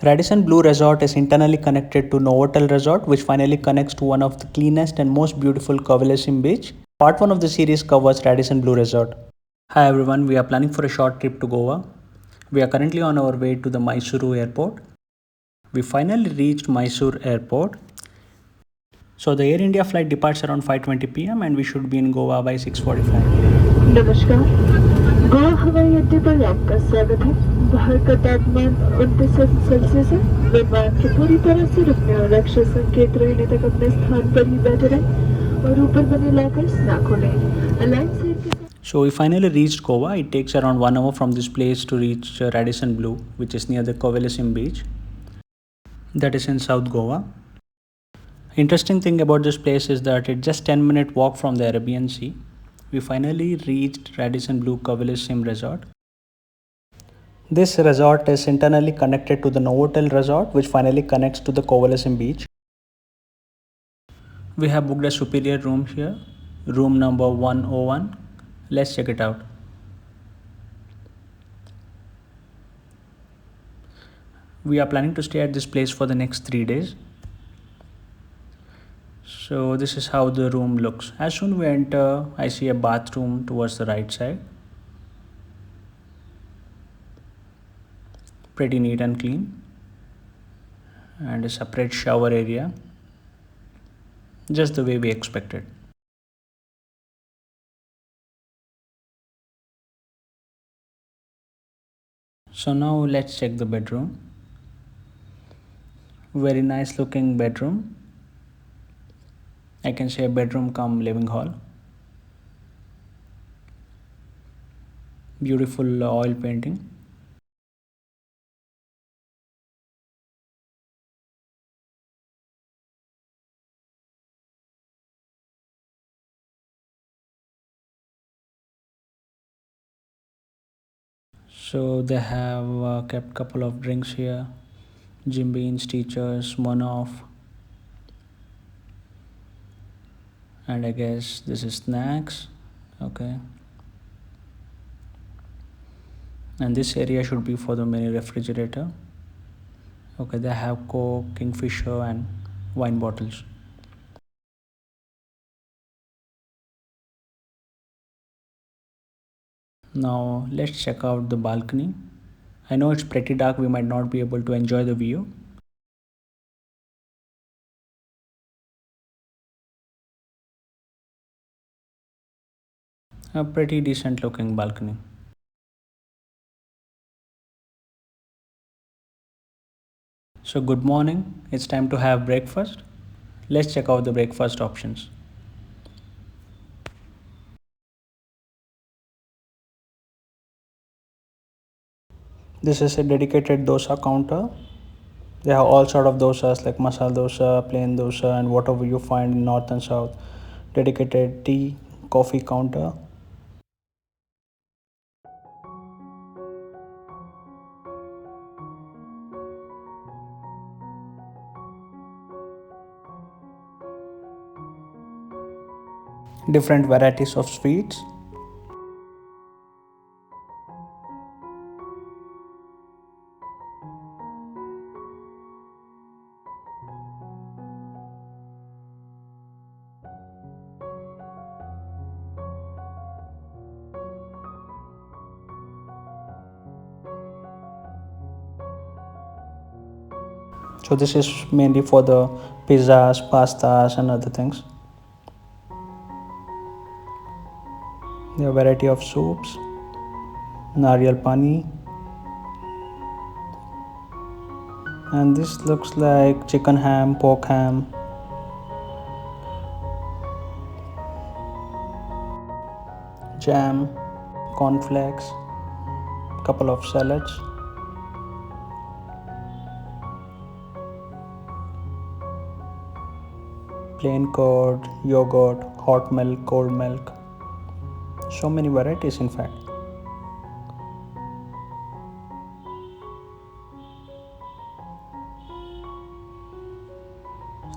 Radisson Blu Resort is internally connected to Novotel Resort, which finally connects to one of the cleanest and most beautiful Covellsim beach. Part 1 of the series covers Radisson Blu Resort. Hi everyone, we are planning for a short trip to Goa. We are currently on our way to the Mysuru airport. We finally reached Mysore airport. So the Air India flight departs around 5:20 p.m. and we should be in Goa by 6:45. नमस्कार, गोवा हवाई अड्डे पर आपका स्वागत है। बाहर का तापमान 29 सेल्सियस है। विमान के पूरी तरह से रुकने और लक्ष्य संकेत रहने तक अपने स्थान पर ही बैठे रहें और ऊपर बने लॉकर्स ना खोलें। अलाइन सेट के साथ So we finally reached Goa. It takes around 1 hour from this place to reach Radisson Blu, which is near the Covellsim beach. That is in South Goa. Interesting thing about this place is that it's just 10-minute walk from the Arabian Sea. We finally reached Radisson Blu Covellsim Resort. This resort is internally connected to the Novotel Resort, which finally connects to the Covellsim beach. We have booked a superior room here, room number 101. Let's check it out. We are planning to stay at this place for the next 3 days. So this is how the room looks. As soon we enter, I see a bathroom towards the right side. Pretty neat and clean. And a separate shower area. Just the way we expected. So now let's check the bedroom. Very nice looking bedroom. I can say bedroom cum living hall. Beautiful oil painting. So they have kept couple of drinks here. Jim Beans, Teachers, Smirnoff. And I guess this is snacks. Okay. And this area should be for the mini refrigerator. Okay, they have Coke, Kingfisher and wine bottles. Now let's check out the balcony. I know it's pretty dark, we might not be able to enjoy the view. A pretty decent looking balcony. So good morning, it's time to have breakfast. Let's check out the breakfast options. This is a dedicated dosa counter. They have all sort of dosas like masala dosa, plain dosa and whatever you find in north and south. Dedicated tea, coffee counter. Different varieties of sweets. So this is mainly for the pizzas, pastas and other things. There are variety of soups, nariyal pani, and this looks like chicken ham, pork ham, jam, cornflakes, couple of salads. Plain curd, yogurt, hot milk, cold milk. So many varieties in fact.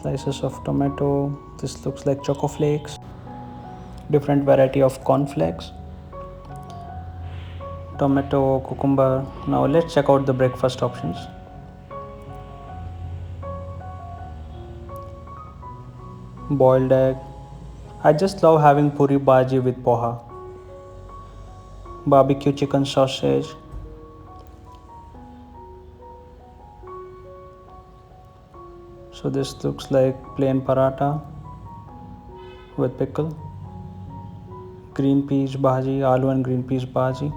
Slices of tomato. This looks like choco flakes. Different variety of cornflakes. Tomato, cucumber. Now let's check out the breakfast options. boiled egg. I just love having puri bhaji with poha. Barbecue chicken sausage. So this looks like plain paratha with pickle. Green peas bhaji, aloo and green peas bhaji.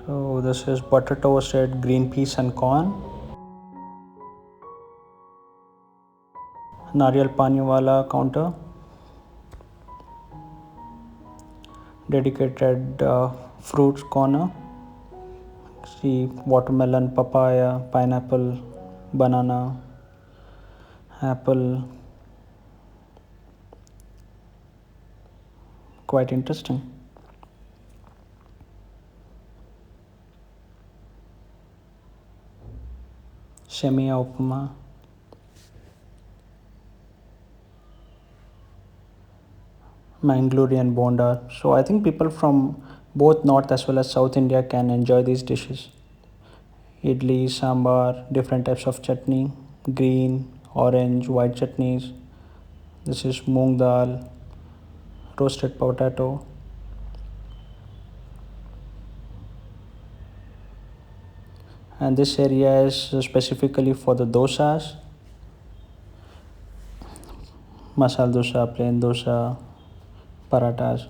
So this is butter toasted green peas and corn. Nariyal pani wala counter. Dedicated fruits corner. See watermelon, papaya, pineapple, banana, apple. Quite interesting. Semiya upma. Mangalore and bonda. So I think people from both north as well as south India can enjoy these dishes. Idli, sambar, different types of chutney, green, orange, white chutneys. This is moong dal, roasted potato. And this area is specifically for the dosas. Masala dosa, plain dosa, parathas.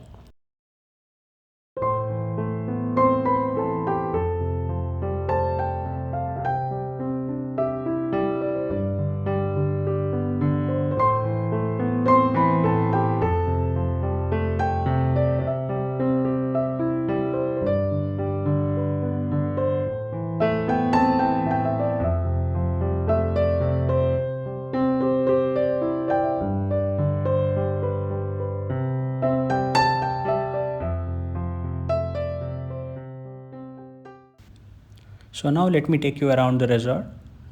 So now let me take you around the resort.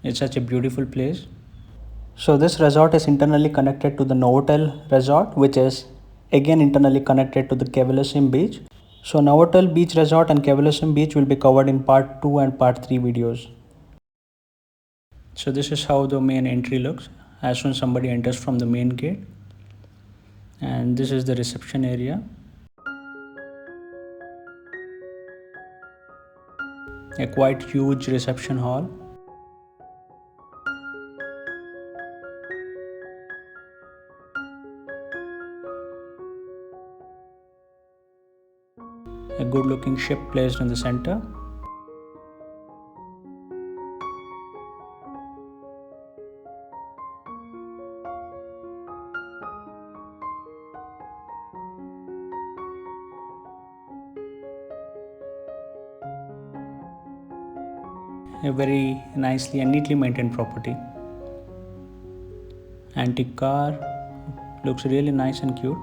It's such a beautiful place. So this resort is internally connected to the Novotel resort, which is again internally connected to the Cavalossim beach. So Novotel beach resort and Cavalossim beach will be covered in part 2 and part 3 videos. So this is how the main entry looks as soon as somebody enters from the main gate. And this is the reception area. A quite huge reception hall. A good looking ship placed in the center. A very nicely and neatly maintained property. Antique car, looks really nice and cute.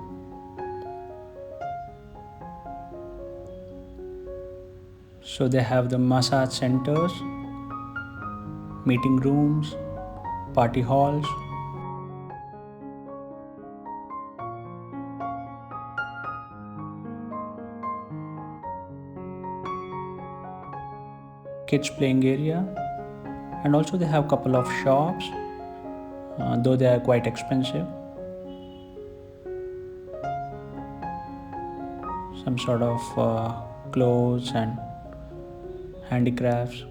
So they have the massage centers, meeting rooms, party halls. Kids playing area, and also they have couple of shops, though they are quite expensive. Some sort of clothes and handicrafts.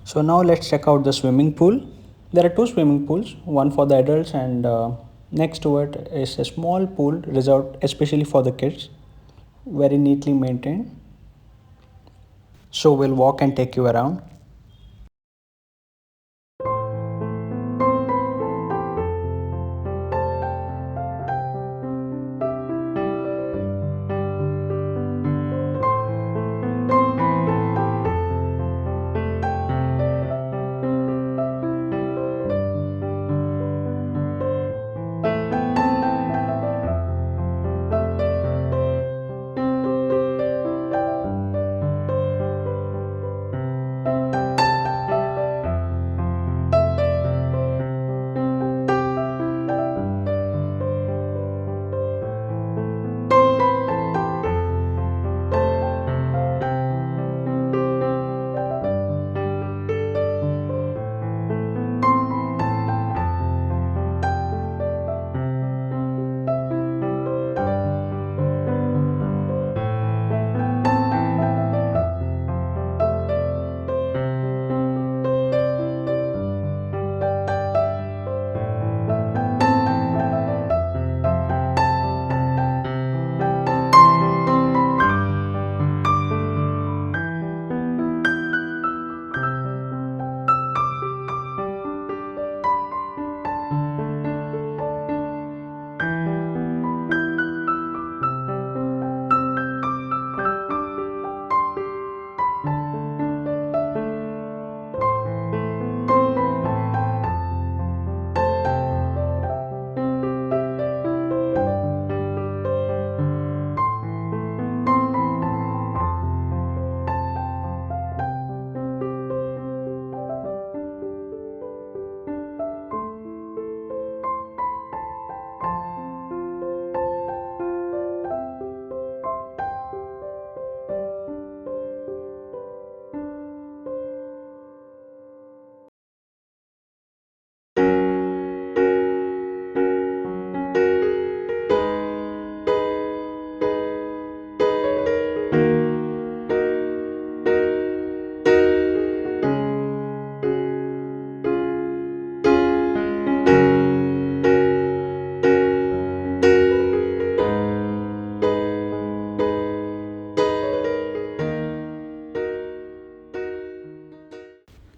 So now let's check out the swimming pool. There are two swimming pools, one for the adults and next to it is a small pool reserved especially for the kids. Very neatly maintained. So we'll walk and take you around.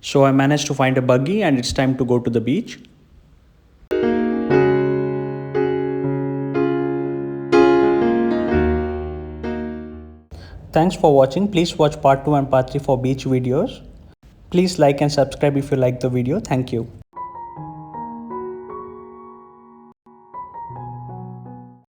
So I managed to find a buggy and it's time to go to the beach. Thanks for watching. Please watch part 2 and part 3 for beach videos. Please like and subscribe if you like the video. Thank you.